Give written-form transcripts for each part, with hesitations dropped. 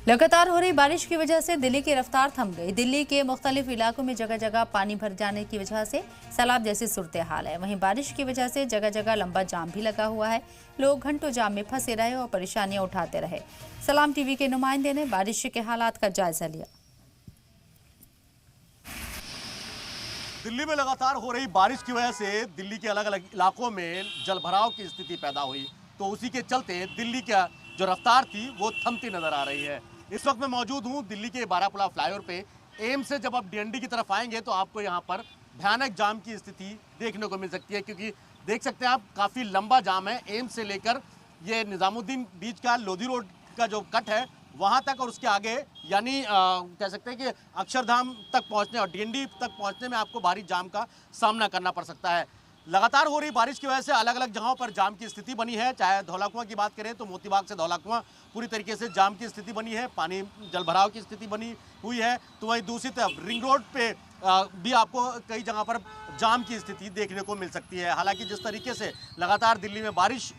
लगातार हो रही बारिश की वजह से दिल्ली की रफ्तार थम गई। दिल्ली के मुख्तलिफ इलाकों में जगह जगह पानी भर जाने की वजह से सैलाब जैसी सूरत हाल है। वहीं बारिश की वजह से जगह जगह लंबा जाम भी लगा हुआ है। लोग घंटों जाम में फंसे रहे और परेशानियां उठाते रहे। सलाम टीवी के नुमाइंदे ने बारिश के हालात का जायजा लिया। दिल्ली में लगातार हो रही बारिश की वजह से दिल्ली के अलग अलग इलाकों में जलभराव की स्थिति पैदा हुई, तो उसी के चलते दिल्ली का जो रफ्तार थी वो थमती नजर आ रही है। इस वक्त मैं मौजूद हूँ दिल्ली के बारापुला फ्लाईओवर पे। एम्स से जब आप डीएनडी की तरफ आएंगे तो आपको यहाँ पर भयानक जाम की स्थिति देखने को मिल सकती है, क्योंकि देख सकते हैं आप काफ़ी लंबा जाम है। एम्स से लेकर ये निज़ामुद्दीन बीच का लोधी रोड का जो कट है वहाँ तक और उसके आगे यानी कह सकते हैं कि अक्षरधाम तक पहुँचने और डीएनडी तक पहुँचने में आपको भारी जाम का सामना करना पड़ सकता है। लगातार हो रही बारिश की वजह से अलग अलग जगहों पर जाम की स्थिति बनी है। चाहे धौला कुआं की बात करें तो मोतीबाग से धौला कुआं पूरी तरीके से जाम की स्थिति बनी है, पानी जलभराव की स्थिति बनी हुई है। तो वहीं दूसरी तरफ रिंग रोड पे भी आपको कई जगह पर जाम की स्थिति देखने को मिल सकती है। हालांकि जिस तरीके से लगातार दिल्ली में बारिश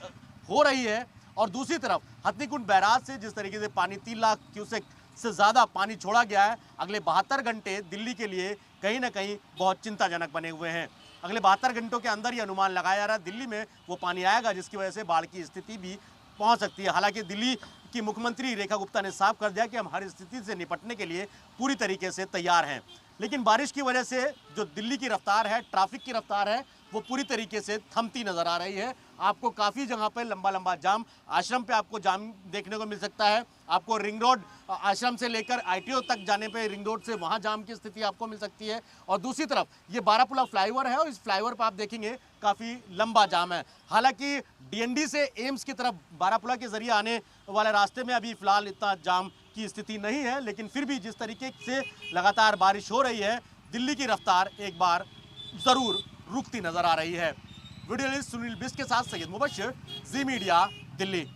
हो रही है और दूसरी तरफ हथनीकुंड बैराज से जिस तरीके से पानी 3 लाख क्यूसेक से ज़्यादा पानी छोड़ा गया है, अगले 72 घंटे दिल्ली के लिए कहीं ना कहीं बहुत चिंताजनक बने हुए हैं। अगले 72 घंटों के अंदर ये अनुमान लगाया जा रहा है दिल्ली में वो पानी आएगा जिसकी वजह से बाढ़ की स्थिति भी पहुंच सकती है। हालांकि दिल्ली की मुख्यमंत्री रेखा गुप्ता ने साफ कर दिया कि हम हर स्थिति से निपटने के लिए पूरी तरीके से तैयार हैं। लेकिन बारिश की वजह से जो दिल्ली की रफ्तार है, ट्रैफिक की रफ्तार है, वो पूरी तरीके से थमती नजर आ रही है। आपको काफ़ी जगह पे लंबा लंबा जाम, आश्रम पे आपको जाम देखने को मिल सकता है। आपको रिंग रोड आश्रम से लेकर आईटीओ तक जाने पे रिंग रोड से वहाँ जाम की स्थिति आपको मिल सकती है। और दूसरी तरफ ये बारापुला फ्लाईओवर है और इस फ्लाईओवर पर आप देखेंगे काफ़ी लंबा जाम है। हालांकि डीएनडी से एम्स की तरफ बारापुला के जरिए आने वाले रास्ते में अभी फिलहाल इतना जाम की स्थिति नहीं है, लेकिन फिर भी जिस तरीके से लगातार बारिश हो रही है दिल्ली की रफ्तार एक बार ज़रूर रुकती नजर आ रही है। वीडियो जर्नलिस्ट सुनील बिष्ट के साथ सैयद मुबश्शिर, जी मीडिया, दिल्ली।